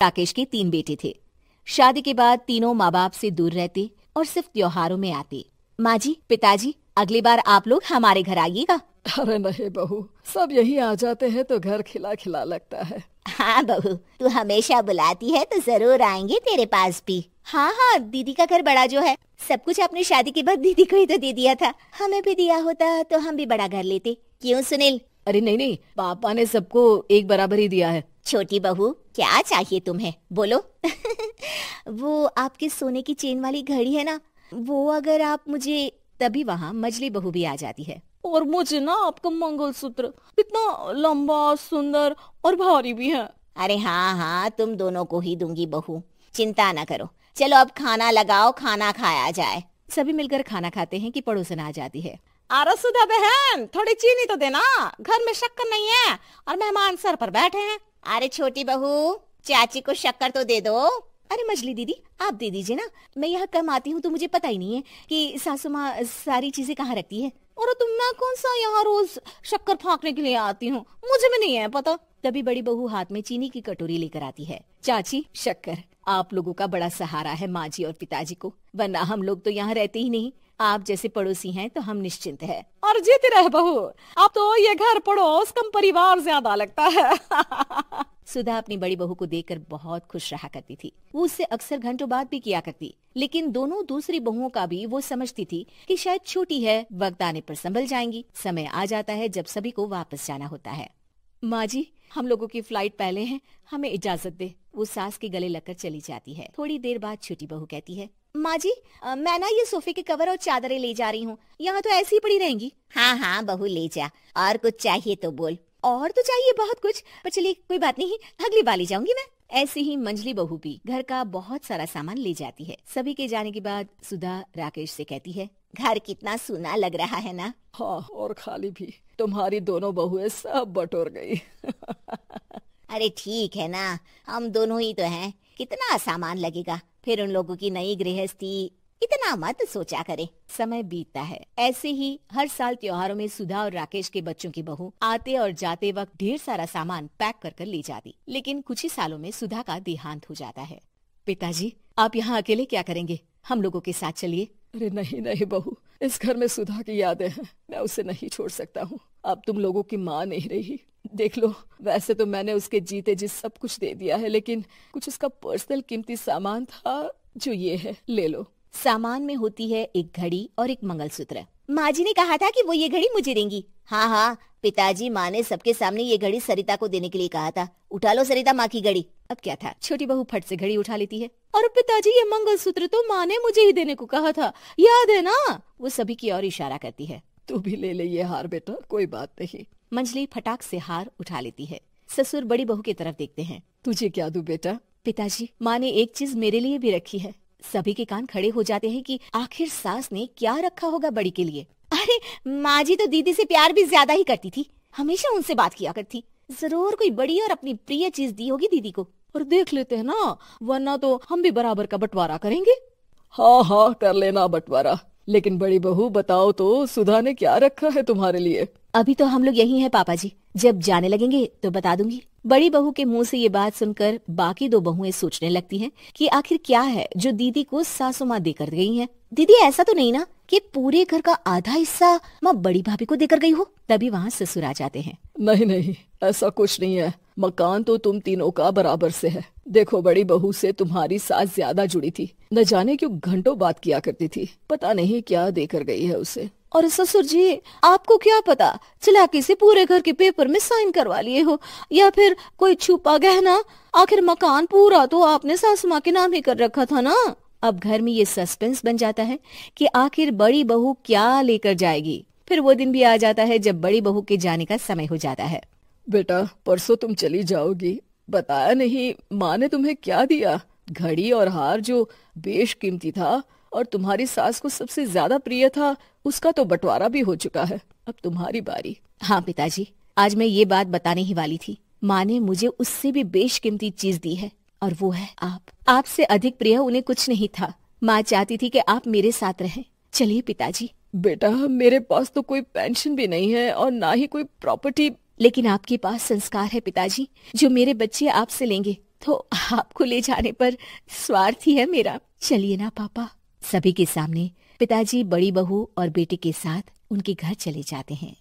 राकेश के 3 बेटे थे। शादी के बाद तीनों माँ बाप से दूर रहते और सिर्फ त्योहारों में आते। माँ जी, पिताजी, अगली बार आप लोग हमारे घर आइएगा। अरे नहीं बहू, सब यही आ जाते हैं तो घर खिला खिला लगता है। हाँ बहू, तू हमेशा बुलाती है तो जरूर आएंगे तेरे पास भी। हाँ हाँ, दीदी का घर बड़ा जो है, सब कुछ आपने शादी के बाद दीदी को ही तो दे दिया था। हमें भी दिया होता तो हम भी बड़ा घर लेते। क्यों सुनील? अरे नहीं नहीं, पापा ने सबको एक बराबर ही दिया है। छोटी बहू, क्या चाहिए तुम्हें, बोलो। वो आपके सोने की चेन वाली घड़ी है ना, वो अगर आप मुझे, तभी वहाँ मजली बहू भी आ जाती है। और मुझे ना आपका मंगलसूत्र इतना लंबा, सुंदर और भारी भी है। अरे हाँ हाँ, तुम दोनों को ही दूंगी बहू, चिंता न करो। चलो अब खाना लगाओ, खाना खाया जाए। सभी मिलकर खाना खाते हैं कि पड़ोसन आ जाती है। अरे सुधा बहन, थोड़ी चीनी तो देना, घर में शक्कर नहीं है और मेहमान सर पर बैठे हैं। अरे छोटी बहू, चाची को शक्कर तो दे दो। अरे मजली दीदी, आप दे दीजिए ना, मैं यहाँ कम आती हूँ तो मुझे पता ही नहीं है कि सासू माँ सारी चीजें कहाँ रखती है। और तुम, मैं कौन सा यहाँ रोज शक्कर फाँकने के लिए आती हूँ, मुझे भी नहीं है पता। तभी बड़ी बहू हाथ में चीनी की कटोरी लेकर आती है। चाची, शक्कर आप लोगों का बड़ा सहारा है माँ जी और पिताजी को, वरना हम लोग तो यहाँ रहते ही नहीं। आप जैसे पड़ोसी हैं तो हम निश्चिंत है। और जीती रहे बहू, अब तो ये घर पड़ोस कम परिवार ज्यादा लगता है। सुधा अपनी बड़ी बहू को देखकर बहुत खुश रहा करती थी। वो उससे अक्सर घंटों बात भी किया करती, लेकिन दोनों दूसरी बहुओं का भी वो समझती थी कि शायद छोटी है, वक्त आने पर संभल जाएंगी। समय आ जाता है जब सभी को वापस जाना होता है। माँ जी, हम लोगों की फ्लाइट पहले है, हमें इजाजत दे। वो सास के गले लगकर चली जाती है। थोड़ी देर बाद छोटी बहू कहती है, माँ जी, मैं ना ये सोफे के कवर और चादरें ले जा रही हूँ, यहाँ तो ऐसी ही पड़ी रहेंगी। हाँ हाँ बहू, ले जा, और कुछ चाहिए तो बोल। और तो चाहिए बहुत कुछ, पर चलिए कोई बात नहीं, अगली बार ले जाऊंगी मैं। ऐसे ही मंजली बहू भी घर का बहुत सारा सामान ले जाती है। सभी के जाने के बाद सुधा राकेश से कहती है, घर कितना सूना लग रहा है ना। हाँ, और खाली भी। तुम्हारी दोनों बहुएं सब बटोर गई। अरे ठीक है ना, हम दोनों ही तो हैं, कितना सामान लगेगा, फिर उन लोगों की नई गृहस्थी, इतना मत सोचा करे। समय बीतता है। ऐसे ही हर साल त्योहारों में सुधा और राकेश के बच्चों की बहू आते और जाते वक्त ढेर सारा सामान पैक कर कर ले जाती। लेकिन कुछ ही सालों में सुधा का देहांत हो जाता है। पिताजी, आप यहाँ अकेले क्या करेंगे, हम लोगों के साथ चलिए। अरे नहीं नहीं बहू, इस घर में सुधा की यादें हैं, मैं उसे नहीं छोड़ सकता हूँ। अब तुम लोगों की माँ नहीं रही। देख लो, वैसे तो मैंने उसके जीते जी सब कुछ दे दिया है, लेकिन कुछ उसका पर्सनल कीमती सामान था, जो ये है, ले लो। सामान में होती है एक घड़ी और एक मंगलसूत्र। माँ जी ने कहा था कि वो ये घड़ी मुझे देंगी। हाँ हाँ, पिताजी, माँ ने सबके सामने ये घड़ी सरिता को देने के लिए कहा था। उठा लो सरिता माँ की घड़ी। अब क्या था, छोटी बहू फट से घड़ी उठा लेती है। और पिताजी, ये मंगलसूत्र तो माँ ने मुझे ही देने को कहा था, याद है ना। वो सभी की ओर इशारा करती है। तू भी ले ले ये हार बेटा, कोई बात नहीं। मंजली फटाक से हार उठा लेती है। ससुर बड़ी बहू की तरफ देखते हैं। तुझे क्या दूं बेटा? पिताजी, माँ ने एक चीज मेरे लिए भी रखी है। सभी के कान खड़े हो जाते हैं कि आखिर सास ने क्या रखा होगा बड़ी के लिए। अरे माँ जी तो दीदी से प्यार भी ज्यादा ही करती थी, हमेशा उनसे बात किया करती। जरूर कोई बड़ी और अपनी प्रिय चीज दी होगी दीदी को। और देख लेते हैं ना, वरना तो हम भी बराबर का बंटवारा करेंगे। हाँ हाँ, कर लेना बंटवारा। लेकिन बड़ी बहू, बताओ तो, सुधा ने क्या रखा है तुम्हारे लिए? अभी तो हम लोग यही हैं पापा जी, जब जाने लगेंगे तो बता दूंगी। बड़ी बहू के मुंह से ये बात सुनकर बाकी दो बहुएं सोचने लगती हैं कि आखिर क्या है जो दीदी को सासू माँ देकर गई हैं। दीदी, ऐसा तो नहीं ना कि पूरे घर का आधा हिस्सा माँ बड़ी भाभी को देकर गई हो? तभी वहाँ ससुर आ जाते हैं। नहीं नहीं, ऐसा कुछ नहीं है। मकान तो तुम तीनों का बराबर से है। देखो, बड़ी बहू से तुम्हारी सास ज्यादा जुड़ी थी, न जाने क्यों घंटों बात किया करती थी। पता नहीं क्या देकर गई है उसे। और ससुर जी, आपको क्या पता, चालाकी से पूरे घर के पेपर में साइन करवा लिए हो, या फिर कोई छुपा गहना। आखिर मकान पूरा तो आपने सासू माँ के नाम ही कर रखा था ना। अब घर में ये सस्पेंस बन जाता है कि आखिर बड़ी बहू क्या लेकर जाएगी। फिर वो दिन भी आ जाता है जब बड़ी बहू के जाने का समय हो जाता है। बेटा, परसों तुम चली जाओगी, बताया नहीं माँ ने तुम्हें क्या दिया? घड़ी और हार जो बेशकीमती था और तुम्हारी सास को सबसे ज्यादा प्रिय था, उसका तो बंटवारा भी हो चुका है। अब तुम्हारी बारी। हाँ पिताजी, आज मैं ये बात बताने ही वाली थी। माँ ने मुझे उससे भी बेशकीमती चीज दी है, और वो है आप। आपसे अधिक प्रिय उन्हें कुछ नहीं था। माँ चाहती थी कि आप मेरे साथ रहें। चलिए पिताजी। बेटा, मेरे पास तो कोई पेंशन भी नहीं है और ना ही कोई प्रॉपर्टी। लेकिन आपके पास संस्कार है पिताजी, जो मेरे बच्चे आपसे लेंगे। तो आपको ले जाने पर स्वार्थ ही है मेरा। चलिए ना पापा। सभी के सामने पिताजी बड़ी बहू और बेटे के साथ उनके घर चले जाते हैं।